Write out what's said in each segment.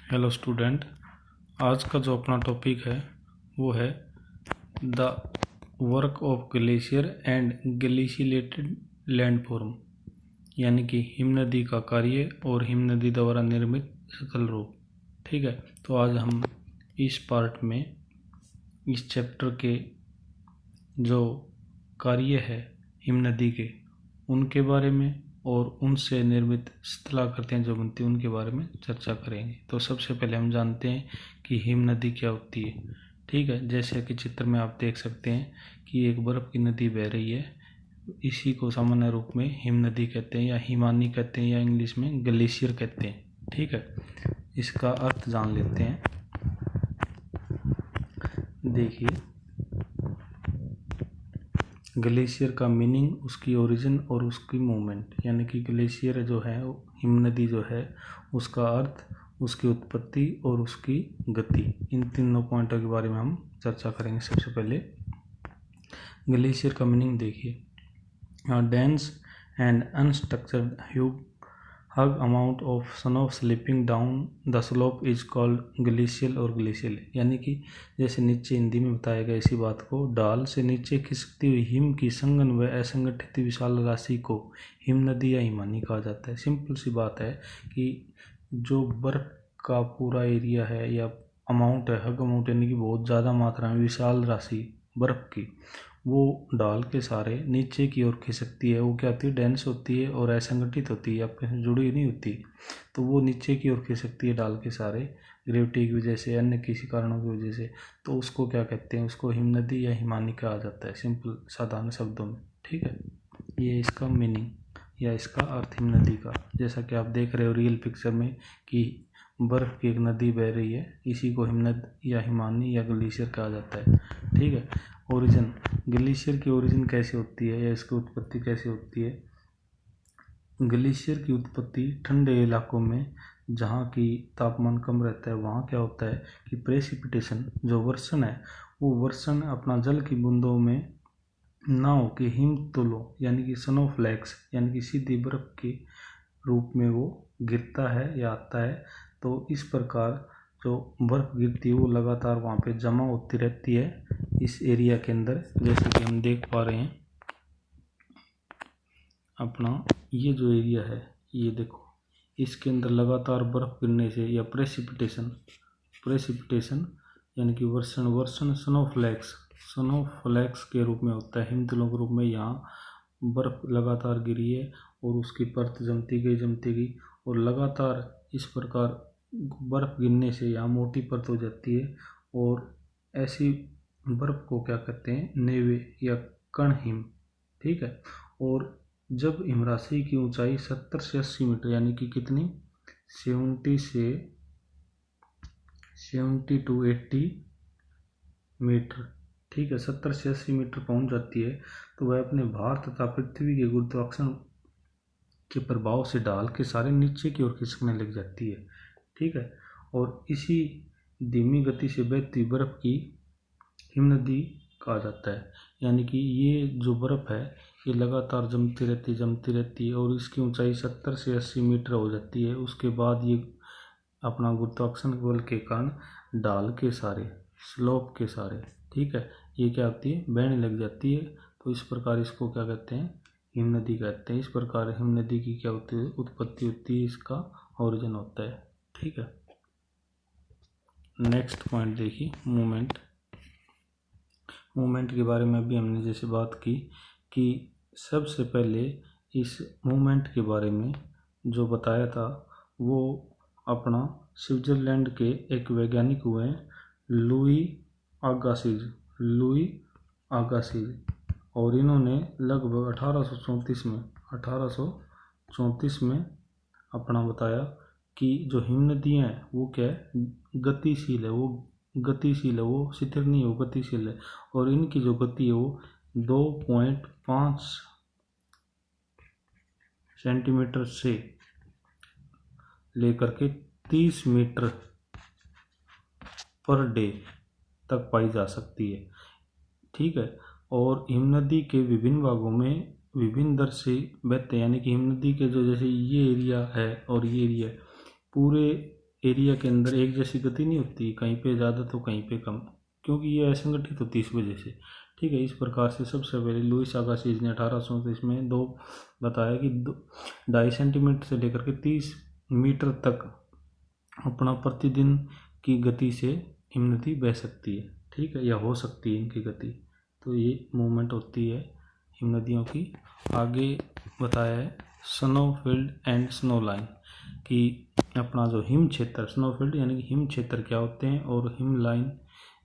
Hello student, आज का जो अपना टॉपिक है वो है the work of glacier and glaciated landform, यानी कि हिम नदी का कार्य और हिम नदी द्वारा निर्मित सकल रूप। ठीक है, तो आज हम इस पार्ट में इस चैप्टर के जो कार्य है हिम नदी के उनके बारे में और उनसे निर्मित स्थलाकृतियाँ जो बनती हैं उनके बारे में चर्चा करेंगे। तो सबसे पहले हम जानते हैं कि हिम नदी क्या होती है। ठीक है, जैसे कि चित्र में आप देख सकते हैं कि एक बर्फ़ की नदी बह रही है। इसी को सामान्य रूप में हिम नदी कहते हैं या हिमानी कहते हैं या इंग्लिश में ग्लेशियर कहते हैं। ठीक है, इसका अर्थ जान लेते हैं। देखिए, ग्लेशियर का मीनिंग, उसकी ओरिजिन और उसकी मूवमेंट, यानी कि ग्लेशियर जो है हिम नदी जो है उसका अर्थ, उसकी उत्पत्ति और उसकी गति, इन तीनों पॉइंटों के बारे में हम चर्चा करेंगे। सबसे पहले ग्लेशियर का मीनिंग देखिए, dense and unstructured huge amount of snow slipping down the slope is called glacial और ग्लेशियल, यानी कि जैसे नीचे हिंदी में बताया गया इसी बात को, ढाल से नीचे खिसकती हुई हिम की संघन व असंगठित विशाल राशि को हिम नदी या हिमानी कहा जाता है। सिंपल सी बात है कि जो बर्फ का पूरा एरिया है या अमाउंट है, हग अमाउंट, यानी कि बहुत ज़्यादा मात्रा में विशाल राशि बर्फ की, वो ढाल के सारे नीचे की ओर खिसकती है। वो क्या होती है, डेंस होती है और असंगठित होती है, आपस में जुड़ी नहीं होती, तो वो नीचे की ओर खिसकती है ढाल के सारे, ग्रेविटी की वजह से, अन्य किसी कारणों की वजह से। तो उसको क्या कहते हैं, उसको हिम नदी या हिमानी कहा जाता है, सिंपल साधारण शब्दों में। ठीक है, ये इसका मीनिंग या इसका अर्थ हिम नदी का। जैसा कि आप देख रहे हो रियल पिक्चर में कि बर्फ़ की एक नदी बह रही है, इसी को हिम नदी या हिमानी या ग्लेशियर कहा जाता है। ठीक है, ओरिजिन, ग्लेशियर की ओरिजिन कैसे होती है या इसकी उत्पत्ति कैसे होती है। ग्लेशियर की उत्पत्ति ठंडे इलाकों में जहाँ की तापमान कम रहता है वहाँ क्या होता है कि प्रेसिपिटेशन, जो वर्षण है, वो वर्षण अपना जल की बूंदों में ना हो के हिमतुलों यानी कि स्नोफ्लैक्स यानी कि सीधी बर्फ के रूप में वो गिरता है या आता है। तो इस प्रकार जो बर्फ़ गिरती है वो लगातार वहाँ पे जमा होती रहती है इस एरिया के अंदर। जैसे कि हम देख पा रहे हैं, अपना ये जो एरिया है, ये देखो, इसके अंदर लगातार बर्फ़ गिरने से या प्रेसिपिटेशन यानी कि वर्षण स्नोफ्लैक्स के रूप में होता है, हिमतुलों के रूप में। यहाँ बर्फ़ लगातार गिरी है और उसकी परत जमती गई और लगातार इस प्रकार बर्फ़ गिरने से यहाँ मोटी परत हो जाती है और ऐसी बर्फ़ को क्या कहते हैं, नेवे या कण हिम। ठीक है, और जब हिमराशि की ऊंचाई 70 से 80 मीटर यानी कि कितनी, 70 to 80 मीटर, ठीक है, 70 से 80 मीटर पहुंच जाती है, तो वह अपने भार तथा पृथ्वी के गुरुत्वाकर्षण के प्रभाव से ढाल के सारे नीचे की ओर खिसकने लग जाती है। ठीक है, और इसी धीमी गति से बहती बर्फ की हिम नदी कहा जाता है। यानी कि ये जो बर्फ़ है ये लगातार जमती रहती है और इसकी ऊंचाई 70 से 80 मीटर हो जाती है। उसके बाद ये अपना गुरुत्वाकर्षण बल के कारण ढाल के सारे, स्लोप के सारे, ठीक है, ये क्या होती है, बहने लग जाती है। तो इस प्रकार इसको क्या कहते हैं, हिम नदी कहते हैं। इस प्रकार हिम नदी की क्या होती है, उत्पत्ति होती है, इसका ओरिजिन होता है। ठीक है, नेक्स्ट पॉइंट देखिए, मूवमेंट के बारे में भी हमने जैसे बात की कि सबसे पहले इस मूवमेंट के बारे में जो बताया था वो अपना स्विट्ज़रलैंड के एक वैज्ञानिक हुए हैं, लुई अगासिज, और इन्होंने लगभग 1834 में अपना बताया कि जो हिम नदियाँ हैं वो क्या है, गतिशील है, वो स्थिर नहीं है, वो गतिशील है। और इनकी जो गति है वो 2.5 सेंटीमीटर से लेकर के 30 मीटर पर डे तक पाई जा सकती है। ठीक है, और हिम नदी के विभिन्न भागों में विभिन्न दर से बहते हैं, यानी कि हिम नदी के जो जैसे ये एरिया है और ये एरिया पूरे एरिया के अंदर एक जैसी गति नहीं होती, कहीं पे ज़्यादा तो कहीं पे कम, क्योंकि ये असंगठित होती है इस वजह से। ठीक है, इस प्रकार से सबसे पहले लुईस अगासिज ने 1829 में दो बताया कि 2.5 सेंटीमीटर से लेकर के 30 मीटर तक अपना प्रतिदिन की गति से हिमनदी बह सकती है। ठीक है, या हो सकती है इनकी गति, तो ये मूवमेंट होती है हिमनदियों की। आगे बताया है स्नोफील्ड एंड स्नो लाइन कि अपना जो हिम क्षेत्र, स्नोफील्ड यानी कि हिम क्षेत्र क्या होते हैं और हिम लाइन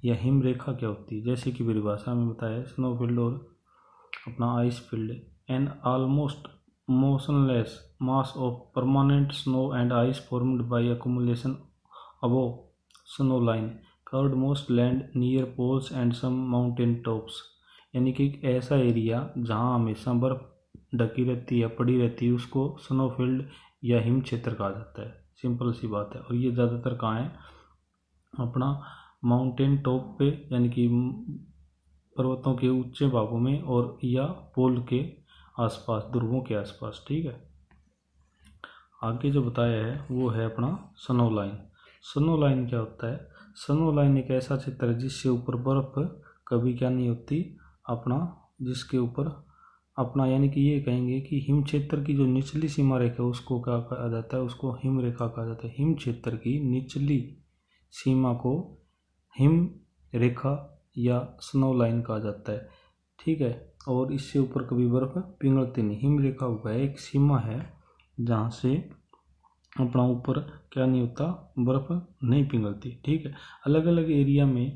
या हिम रेखा क्या होती है। जैसे कि परिभाषा में बताया, स्नोफील्ड और अपना ice field an almost motionless mass of permanent snow and ice formed by accumulation above snow line curved most land near poles and some mountain tops. यानी कि एक ऐसा एरिया जहाँ हमेशा बर्फ ढकी रहती है, पड़ी रहती है, उसको स्नोफील्ड या हिम क्षेत्र कहा जाता है। सिंपल सी बात है। और ये ज़्यादातर कहाँ है, अपना माउंटेन टॉप पे, यानी कि पर्वतों के ऊंचे भागों में, और या पोल के आसपास, ध्रुवों के आसपास। ठीक है, आगे जो बताया है वो है अपना स्नो लाइन। स्नो लाइन क्या होता है? स्नो लाइन एक ऐसा क्षेत्र है जिससे ऊपर बर्फ कभी क्या नहीं होती, अपना जिसके ऊपर अपना, यानी कि ये कहेंगे कि हिम क्षेत्र की जो निचली सीमा रेखा है उसको क्या कहा जाता है, उसको हिम रेखा कहा जाता है। हिम क्षेत्र की निचली सीमा को हिम रेखा या स्नो लाइन कहा जाता है। ठीक है, और इससे ऊपर कभी बर्फ पिघलती नहीं। हिम रेखा हुआ एक सीमा है जहाँ से अपना ऊपर क्या नहीं होता, बर्फ नहीं पिघलती। ठीक है, अलग अलग एरिया में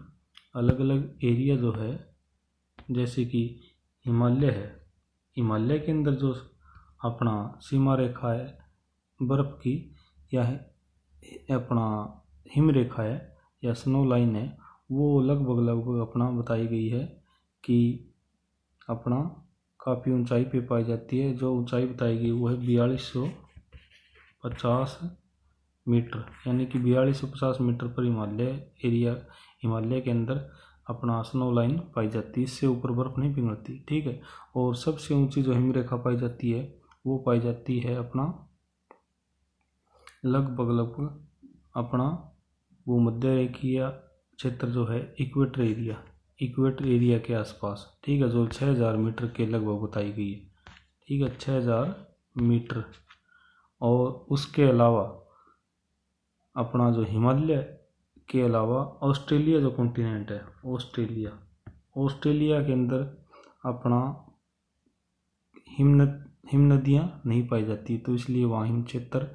अलग अलग एरिया जो है, जैसे कि हिमालय है, हिमालय के अंदर जो अपना सीमा रेखा है बर्फ की, या अपना हिम रेखा है या स्नो लाइन है, वो लगभग लगभग अपना बताई गई है कि अपना काफ़ी ऊंचाई पे पाई जाती है। जो ऊंचाई बताई गई वो है 4250 मीटर, यानी कि 4250 मीटर पर हिमालय एरिया, हिमालय के अंदर अपना स्नो लाइन पाई जाती है। इससे ऊपर बर्फ नहीं पिघलती। ठीक है, और सबसे ऊंची जो हिम रेखा पाई जाती है वो पाई जाती है अपना लगभग अपना वो मध्य रेखीय क्षेत्र जो है इक्वेटर एरिया, इक्वेटर एरिया के आसपास। ठीक है, जो 6000 मीटर के लगभग बताई गई है। ठीक है, 6000 मीटर। और उसके अलावा अपना जो हिमालय के अलावा ऑस्ट्रेलिया जो कॉन्टिनेंट है, ऑस्ट्रेलिया के अंदर अपना हिम नदियाँ नहीं पाई जाती, तो इसलिए वहाँ हिम क्षेत्र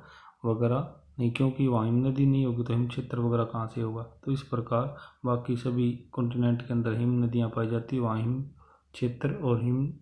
वगैरह नहीं, क्योंकि वहाँ हिम नदी नहीं होगी तो हिम क्षेत्र वगैरह कहाँ से होगा। तो इस प्रकार बाकी सभी कॉन्टिनेंट के अंदर हिम नदियाँ पाई जाती है, वहाँ हिम क्षेत्र और हिम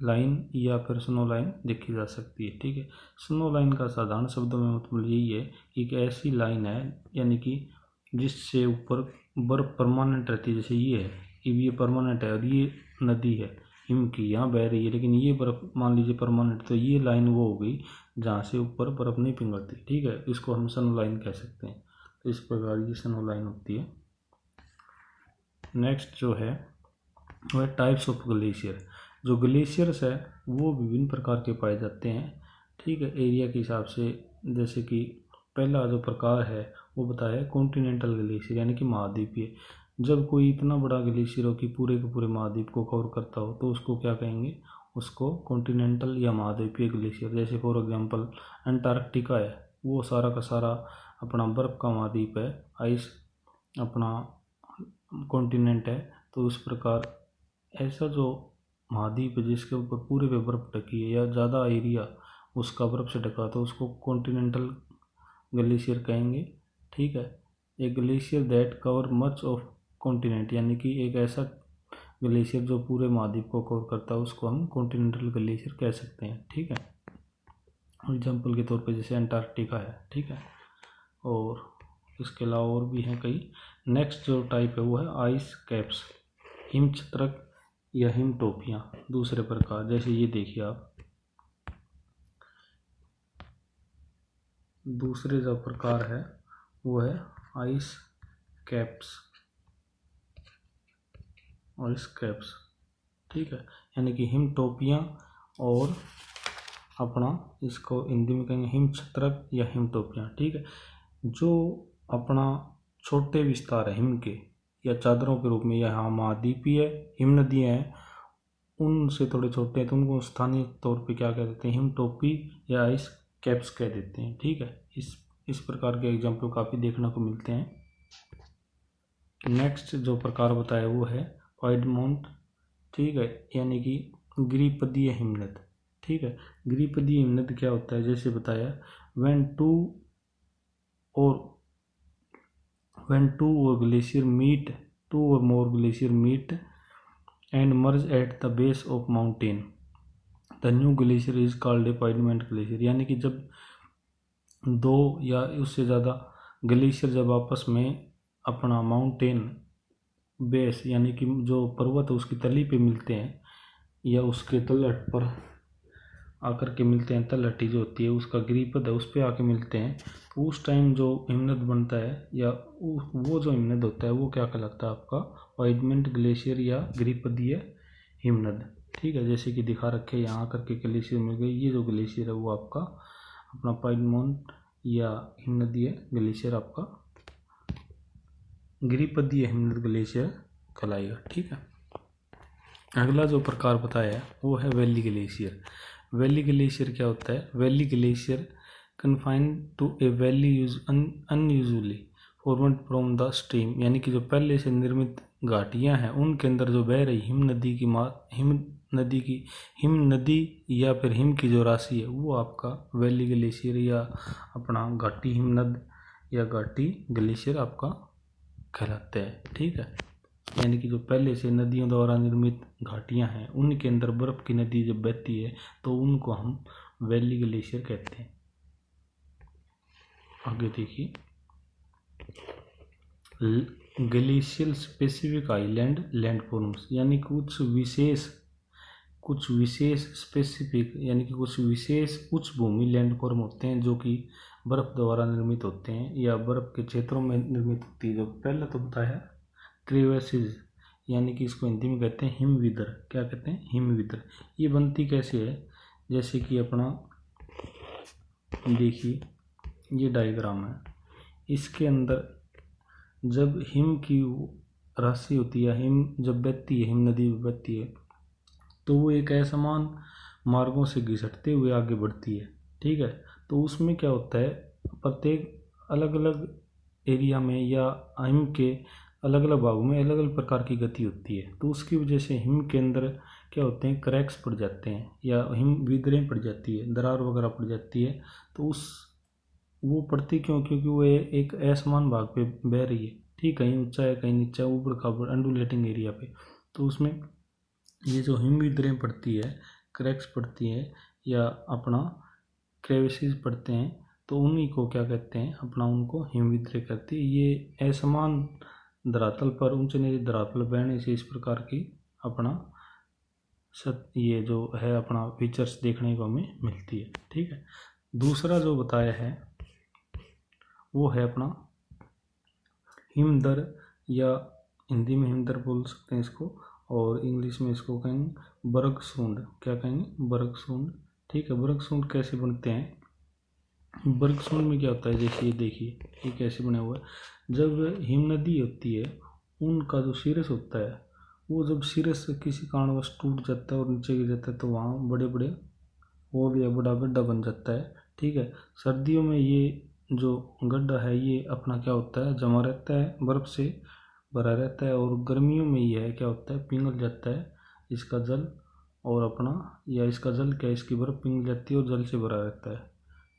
लाइन या फिर स्नो लाइन देखी जा सकती है। ठीक है, स्नो लाइन का साधारण शब्दों में मतलब यही है कि एक ऐसी लाइन है, यानी कि जिससे ऊपर बर्फ परमानेंट रहती है। जैसे ये है, ये परमानेंट है और ये नदी है हिम की, यहाँ बह रही है, लेकिन ये बर्फ मान लीजिए परमानेंट, तो ये लाइन वो हो गई जहाँ से ऊपर बर्फ नहीं पिघलती। ठीक है, इसको हम स्नो लाइन कह सकते हैं। तो इस प्रकार ये स्नो लाइन होती है। नेक्स्ट जो है वह टाइप्स ऑफ ग्लेशियर। जो ग्लेशियर्स है वो विभिन्न प्रकार के पाए जाते हैं। ठीक है, एरिया के हिसाब से। जैसे कि पहला जो प्रकार है वो बताया है कॉन्टिनेंटल ग्लेशियर, यानी कि महाद्वीपीय। जब कोई इतना बड़ा ग्लेशियर हो कि पूरे के पूरे महाद्वीप को कवर करता हो तो उसको क्या कहेंगे, उसको कॉन्टिनेंटल या महाद्वीपीय ग्लेशियर। जैसे फॉर एग्जांपल अंटार्कटिका है, वो सारा का सारा अपना बर्फ़ का महाद्वीप है, आइस अपना कॉन्टिनेंट है। तो उस प्रकार ऐसा जो महाद्वीप है जिसके ऊपर पूरे पे बर्फ़ ढकी है या ज़्यादा एरिया उसका बर्फ़ से ढका, तो उसको कॉन्टिनेंटल ग्लेशियर कहेंगे। ठीक है, a glacier that cover much of continent, यानी कि एक ऐसा ग्लेशियर जो पूरे महाद्वीप को कवर करता है उसको हम कॉन्टिनेंटल ग्लेशियर कह सकते हैं। ठीक है, एग्जाम्पल के तौर पे जैसे अंटार्कटिका है। ठीक है, और इसके अलावा और भी हैं कई। नेक्स्ट जो टाइप है वो है आइस कैप्स, हिम छत्रक या हिम टोपियाँ। दूसरे प्रकार जैसे ये देखिए आप, दूसरे जो प्रकार है वो है आइस कैप्स, आइस कैप्स। ठीक है, यानी कि हिम टोपियाँ, और अपना इसको हिंदी में कहेंगे हिम छत्रक या हिम टोपियाँ। ठीक है, जो अपना छोटे विस्तार है हिम के या चादरों के रूप में, यहाँ महाद्वीपीय हिम नदियाँ हैं, उनसे थोड़े छोटे हैं, तो उनको स्थानीय तौर पे क्या कह देते हैं, हिम टोपी या आइस कैप्स कह देते हैं। ठीक है, इस प्रकार के एग्जाम्पल काफ़ी देखने को मिलते हैं। नेक्स्ट जो प्रकार बताया वो है पाइडमोंट। ठीक है, यानी कि गिरिपदीय हिमनद। ठीक है, गिरिपदीय हिमनद क्या होता है, जैसे बताया when two or glacier meet, two or more glacier meet and merge at the base of mountain, the new glacier is called a piedmont glacier। यानी कि जब दो या उससे ज़्यादा ग्लेशियर जब आपस में अपना माउंटेन बेस यानी कि जो पर्वत है उसकी तली पे मिलते हैं या उसके तलहट पर आकर के मिलते हैं, तलहटी जो होती है उसका गिरिपद है उस पर आके मिलते हैं, तो उस टाइम जो हिमनद बनता है या वो जो हिमनद होता है वो क्या कहलाता है, आपका पाइडमेंट ग्लेशियर या गिरिपदीय हिमनद। ठीक है, जैसे कि दिखा रखे यहाँ आकर के ग्लेशियर मिल गए, ये जो ग्लेशियर है वो आपका अपना पाइडमोंट या हिमनदीय ग्लेशियर आपका गिरिपदीय हिमनद ग्लेशियर कहलाएगा। ठीक है, अगला जो प्रकार बताया है वो है वैली ग्लेशियर। वैली ग्लेशियर क्या होता है, valley glacier confined to a valley use unusually formed from the stream, यानी कि जो पहले से निर्मित घाटियां हैं उनके अंदर जो बह रही हिम नदी या फिर हिम की जो राशि है वो आपका वैली ग्लेशियर या अपना घाटी हिमनद या घाटी ग्लेशियर आपका कहलाते हैं। ठीक है, यानी कि जो पहले से नदियों द्वारा निर्मित घाटियां हैं उनके अंदर बर्फ की नदी जब बहती है तो उनको हम वैली ग्लेशियर कहते हैं। आगे देखिए, ग्लेशियल स्पेसिफिक आइलैंड लैंडफॉर्म्स, यानी कुछ विशेष स्पेसिफिक यानी कि कुछ विशेष उच्च भूमि लैंडफॉर्म होते हैं जो कि बर्फ द्वारा निर्मित होते हैं या बर्फ के क्षेत्रों में निर्मित होती है। जो पहले तो बताया क्रेवेसिस, यानी कि इसको हिंदी में कहते हैं हिमविदर। क्या कहते हैं, हिमविदर। ये बनती कैसे है, जैसे कि अपना देखिए ये डायग्राम है, इसके अंदर जब हिम की राशि होती है, हिम जब बहती है, हिम नदी बहती है तो वो एक असमान मार्गों से घिसटते हुए आगे बढ़ती है। ठीक है, तो उसमें क्या होता है, प्रत्येक अलग अलग एरिया में या हिम के अलग अलग भागों में अलग अलग प्रकार की गति होती है, तो उसकी वजह से हिम के अंदर क्या होते हैं, क्रैक्स पड़ जाते हैं या हिम विदरें पड़ जाती है, दरार वगैरह पड़ जाती है। तो वो पड़ती क्यों, क्योंकि वो एक असमान भाग पे बह रही है। ठीक, कहीं ऊंचा है कहीं नीचा है, ऊपर खाबर अंडुलेटिंग एरिया पे, तो उसमें ये जो हिमविदरें पड़ती है, क्रैक्स पड़ती है या अपना क्रेविसेस पड़ते हैं, तो उन्हीं को क्या कहते हैं, अपना उनको हिमविदरें कहते हैं। ये असमान धरातल पर ऊंचे नीचे धरातल बहने से इस प्रकार की अपना ये जो है अपना फीचर्स देखने को हमें मिलती है। ठीक है, दूसरा जो बताया है वो है अपना हिमदर, या हिंदी में हिमदर बोल सकते हैं इसको, और इंग्लिश में इसको कहेंगे बर्गसुंड। क्या कहेंगे, बर्गसुंड। ठीक है, बर्गसुंड कैसे बनते हैं, बर्गसुंड में क्या होता है, जैसे ये देखिए ये कैसे बना हुआ है, जब हिम नदी होती है उनका जो शीर्ष होता है वो जब शीर्ष किसी कारणवश टूट जाता है और नीचे गिर जाता है तो वहाँ बड़े बड़े होल या बड़ा गड्ढा बन जाता है। ठीक है, सर्दियों में ये जो गड्ढा है ये अपना क्या होता है, जमा रहता है, बर्फ से भरा रहता है, और गर्मियों में ये है क्या होता है, पिघल जाता है इसका जल, और अपना या इसका जल क्या, इसकी बर्फ पिघल जाती है और जल से भरा रहता है।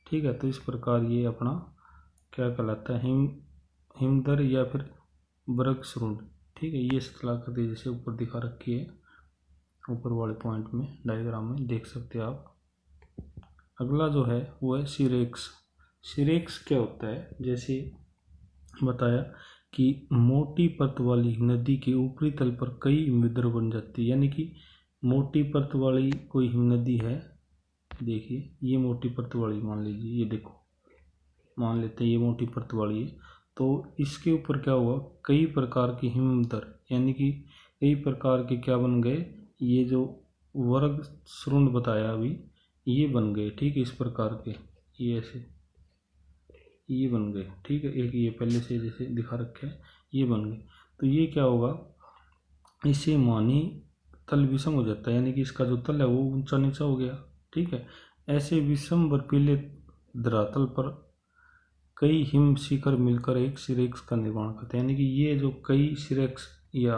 ठीक है, तो इस प्रकार ये अपना क्या कहलाता है, हिमदर या फिर बर्गसुंड। ठीक है, ये स्थलाकृति जैसे ऊपर दिखा रखी है, ऊपर वाले पॉइंट में डायग्राम में देख सकते हैं आप। अगला जो है वो है सिरेक्स। सिरेक्स क्या होता है, जैसे बताया कि मोटी परत वाली नदी के ऊपरी तल पर कई हिमविदर बन जाती है, यानी कि मोटी परत वाली कोई हिमनदी है, देखिए ये मोटी परत वाली मान लीजिए, ये देखो मान लेते हैं ये मोटी परत वाली है, तो इसके ऊपर क्या हुआ, कई प्रकार के हिमविदर, यानी कि कई प्रकार के क्या बन गए, ये जो वर्ग श्रृंग बताया अभी ये बन गए। ठीक है, इस प्रकार के ये ऐसे ये बन गए, ठीक है। एक ये पहले से जैसे दिखा रखे हैं, ये बन गए। तो ये क्या होगा, इससे हिमानी तल विषम हो जाता है, यानी कि इसका जो तल है वो ऊंचा नीचा हो गया, ठीक है। ऐसे विषम बर्फीले धरातल पर कई हिम शिखर मिलकर एक सिरेक्स का निर्माण करते हैं, यानी कि ये जो कई सिरेक्स या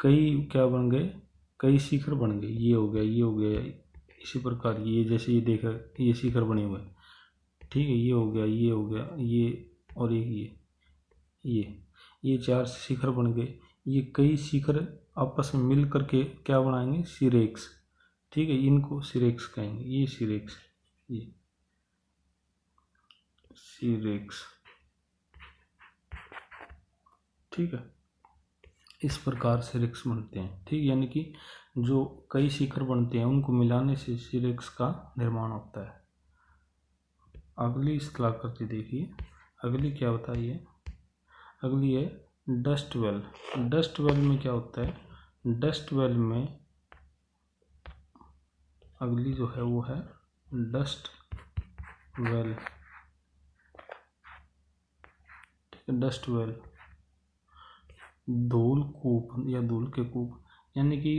कई क्या बन गए, कई शिखर बन गए, ये हो गया, ये हो गया, इसी प्रकार ये जैसे ये देखा, ये शिखर बने हुए, ठीक है। ये हो गया, ये हो गया, ये और एक ये 4 शिखर बन गए। ये कई शिखर आपस में मिल करके क्या बनाएंगे, सिरेक्स, ठीक है। इनको सिरेक्स कहेंगे, ये सिरेक्स, ये सिरेक्स, ठीक है। इस प्रकार सिरेक्स बनते हैं, ठीक। यानी कि जो कई शिखर बनते हैं उनको मिलाने से सिरेक्स का निर्माण होता है। अगली स्थलाकृति देखिए, अगली क्या बताइए, अगली है डस्ट वेल। डस्ट वेल में क्या होता है, डस्ट वेल में अगली जो है वो है डस्ट वेल, ठीक है। डस्ट वेल, धूल कूप या धूल के कूप, यानी कि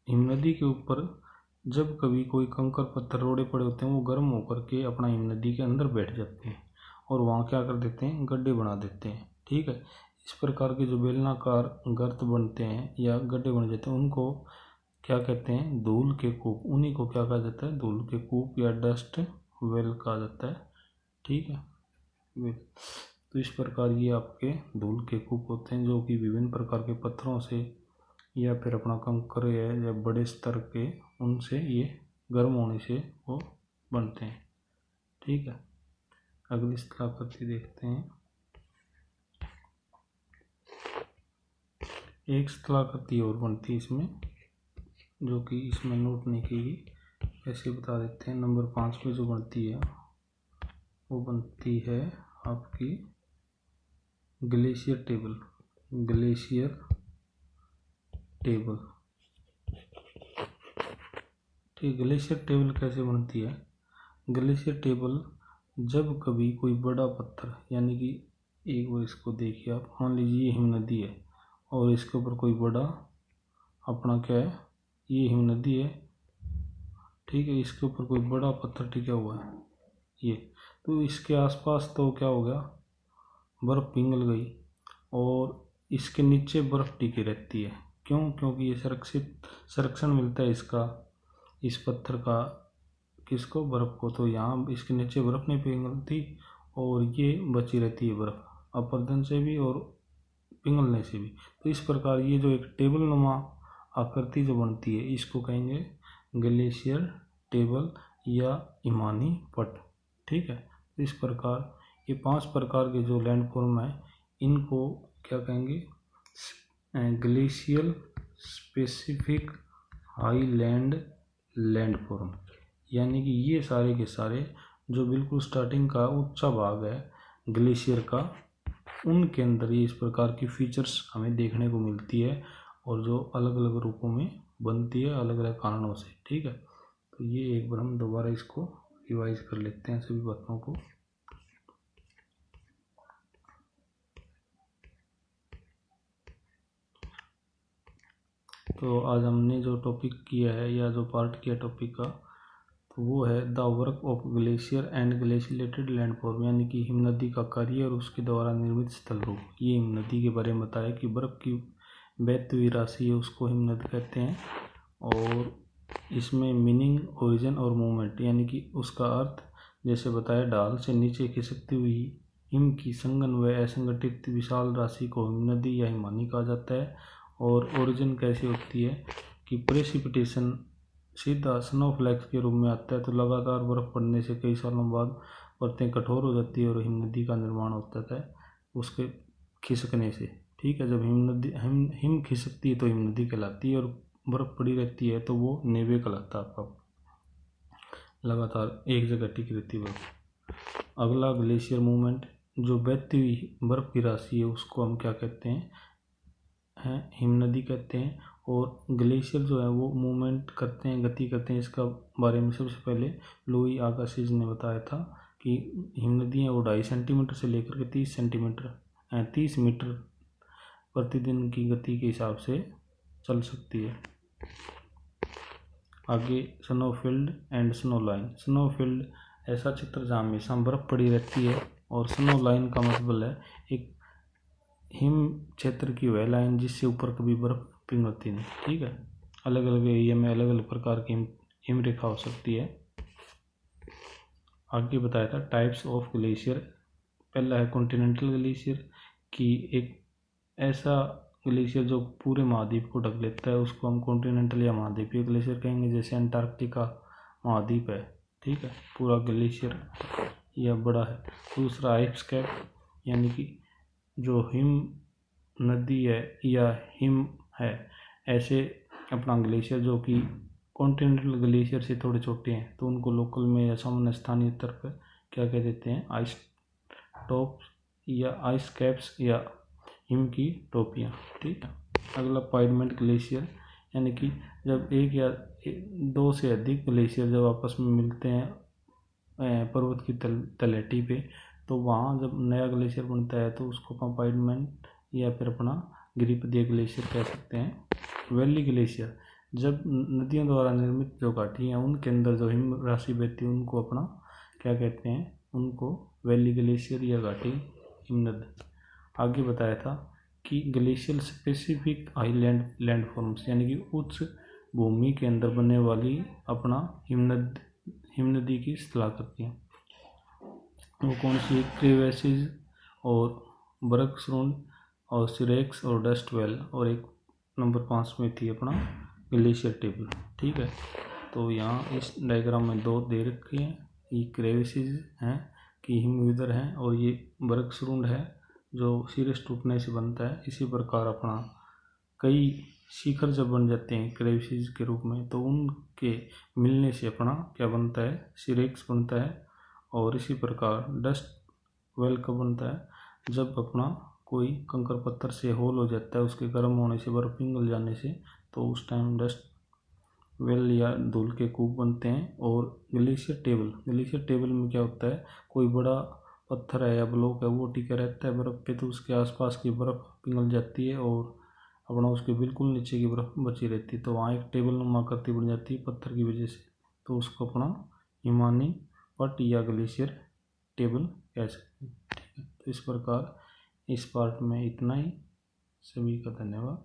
हिमनदी के ऊपर जब कभी कोई कंकर पत्थर रोड़े पड़े होते हैं, वो गर्म होकर के अपना हिमनदी के अंदर बैठ जाते हैं और वहाँ क्या कर देते हैं, गड्ढे बना देते हैं, ठीक है। इस प्रकार के जो बेलनाकार गर्त बनते हैं या गड्ढे बन जाते हैं, उनको क्या कहते हैं, धूल के कूप। उन्हीं को क्या कहा जाता है, धूल के कूप या डस्ट वेल कहा जाता है, ठीक है। वेल, तो इस प्रकार ये आपके धूल के कूप होते हैं, जो कि विभिन्न प्रकार के पत्थरों से या फिर अपना कंकर या बड़े स्तर के उनसे ये गर्म होने से वो बनते हैं, ठीक है। अगली स्थलाकृति देखते हैं। एक स्थलाकृति और बनती है इसमें, जो कि इसमें नोट नहीं की गई, ऐसे बता देते हैं। नंबर 5 पे जो बनती है वो बनती है आपकी ग्लेशियर टेबल। ग्लेशियर टेबल, ठीक। ग्लेशियर टेबल कैसे बनती है, ग्लेशियर टेबल जब कभी कोई बड़ा पत्थर, यानी कि एक बार इसको देखिए आप, मान लीजिए ये हिमनदी है और इसके ऊपर कोई बड़ा अपना क्या है, ये हिमनदी है, ठीक है। इसके ऊपर कोई बड़ा पत्थर टिका हुआ है ये, तो इसके आसपास तो क्या हो गया, बर्फ़ पिघल गई और इसके नीचे बर्फ़ टिकी रहती है। क्यों, क्योंकि ये संरक्षण मिलता है इसका, इस पत्थर का, किसको, बर्फ़ को। तो यहाँ इसके नीचे बर्फ़ नहीं पिघलती और ये बची रहती है बर्फ़, अपरदन से भी और पिघलने से भी। तो इस प्रकार ये जो एक टेबल नुमा आकृति जो बनती है, इसको कहेंगे ग्लेशियर टेबल या हिमानी पट, ठीक है। तो इस प्रकार ये 5 प्रकार के जो लैंडफॉर्म है, इनको क्या कहेंगे, ग्लेशियल स्पेसिफिक हाईलैंड लैंडफॉर्म, यानी कि ये सारे के सारे जो बिल्कुल स्टार्टिंग का ऊंचा भाग है ग्लेशियर का, उनके अंदर ये इस प्रकार की फीचर्स हमें देखने को मिलती है और जो अलग अलग रूपों में बनती है अलग अलग कारणों से, ठीक है। तो ये एक बार हम दोबारा इसको रिवाइज कर लेते हैं सभी बातों को। तो आज हमने जो टॉपिक किया है या जो पार्ट किया टॉपिक का, तो वो है the work of glacier and glaciated landform, यानी कि हिमनदी का कार्य और उसके द्वारा निर्मित स्थल रूप। ये हिमनदी के बारे में बताया कि बर्फ़ की बहती हुई राशि है, उसको हिमनद कहते हैं। और इसमें मीनिंग, ओरिजिन और मूवमेंट, यानी कि उसका अर्थ जैसे बताया, ढाल से नीचे खिसकती हुई हिम की संघन व असंगठित विशाल राशि को हिमनदी या हिमानी कहा जाता है। और ओरिजिन कैसी होती है कि प्रेसिपिटेशन सीधा स्नोफ्लैक्स के रूप में आता है, तो लगातार बर्फ़ पड़ने से कई सालों बाद परतें कठोर हो जाती है और हिमनदी का निर्माण होता है उसके खिसकने से, ठीक है। जब हिम खिसकती है तो हिमनदी कहलाती है और बर्फ़ पड़ी रहती है तो वो नेवे कहलाता है आपका, लगातार एक जगह टिकी रहती है बर्फ़। अगला ग्लेशियर मूवमेंट, जो बहती हुई बर्फ़ की राशि है उसको हम क्या कहते हैं, हिमनदी कहते हैं। और ग्लेशियर जो है वो मूवमेंट करते हैं, गति करते हैं। इसका बारे में सबसे पहले लुई अगासिज ने बताया था कि हिमनदी है वो 2.5 सेंटीमीटर से लेकर के 30 मीटर प्रतिदिन की गति के हिसाब से चल सकती है। आगे स्नोफील्ड एंड स्नो लाइन। स्नोफील्ड ऐसा क्षेत्र जहाँ हमेशा बर्फ पड़ी रहती है, और स्नो लाइन का मतलब है एक हिम क्षेत्र की वह लाइन जिससे ऊपर कभी बर्फ पिघलती नहीं। ठीक है, अलग अलग एरिया में अलग अलग प्रकार की हिम रेखा हो सकती है। आगे बताया था टाइप्स ऑफ ग्लेशियर। पहला है कॉन्टिनेंटल ग्लेशियर, कि एक ऐसा ग्लेशियर जो पूरे महाद्वीप को ढक लेता है उसको हम कॉन्टिनेंटल या महाद्वीपीय ग्लेशियर कहेंगे। जैसे अंटार्कटिका महाद्वीप है, ठीक है, पूरा ग्लेशियर यह बड़ा है। दूसरा आइस कैप, यानी कि जो हिम नदी है या हिम है, ऐसे अपना ग्लेशियर जो कि कॉन्टिनेंटल ग्लेशियर से थोड़े छोटे हैं, तो उनको लोकल में या सामान्य स्थानीय स्तर पर क्या कह देते हैं, आइस टॉप्स या आइस कैप्स या हिम की टोपियाँ। ठीक है। अगला पाइडमेंट ग्लेशियर, यानी कि जब एक या दो से अधिक ग्लेशियर जब आपस में मिलते हैं पर्वत की तलहटी पे, तो वहाँ जब नया ग्लेशियर बनता है तो उसको अपन पाइडमेंट या फिर अपना गिरिपदीय ग्लेशियर कह सकते हैं। वैली ग्लेशियर, जब नदियों द्वारा निर्मित जो घाटी हैं उनके अंदर जो हिम राशि बहती है उनको अपना क्या कहते हैं, उनको वैली ग्लेशियर या घाटी हिमनद। आगे बताया था कि ग्लेशियल स्पेसिफिक आइलैंड लैंडफॉर्म्स, यानी कि उच्च भूमि के अंदर बनने वाली अपना हिमनदी की स्थलाकृतियाँ। वो कौन सी? क्रेवैसेस और बर्कसुंड और सिरेक्स और डस्ट वेल, और एक नंबर 5 में थी अपना ग्लेशियर टेबल। ठीक है, तो यहाँ इस डायग्राम में दो दे रखे हैं, ये क्रेवैसेस हैं कि हिमविदर हैं, और ये बर्कसुंड है जो सिरस टूटने से बनता है। इसी प्रकार अपना कई शिखर जब बन जाते हैं क्रेवैसेस के रूप में, तो उनके मिलने से अपना क्या बनता है, सिरेक्स बनता है। और इसी प्रकार डस्ट वेल कब बनता है, जब अपना कोई कंकर पत्थर से होल हो जाता है, उसके गर्म होने से, बर्फ पिघल जाने से, तो उस टाइम डस्ट वेल या धूल के कूप बनते हैं। और ग्लेशियर टेबल में क्या होता है, कोई बड़ा पत्थर है या ब्लॉक है वो टिका रहता है बर्फ़ पे, तो उसके आसपास की बर्फ़ पिघल जाती है और अपना उसके बिल्कुल नीचे की बर्फ़ बची रहती है, तो वहाँ एक टेबल नुमा आकृति बन जाती है पत्थर की वजह से, तो उसको अपना हिमानी पट या ग्लेशियर टेबल कह सकते हैं। ठीक है, तो इस प्रकार इस पार्ट में इतना ही। सभी का धन्यवाद।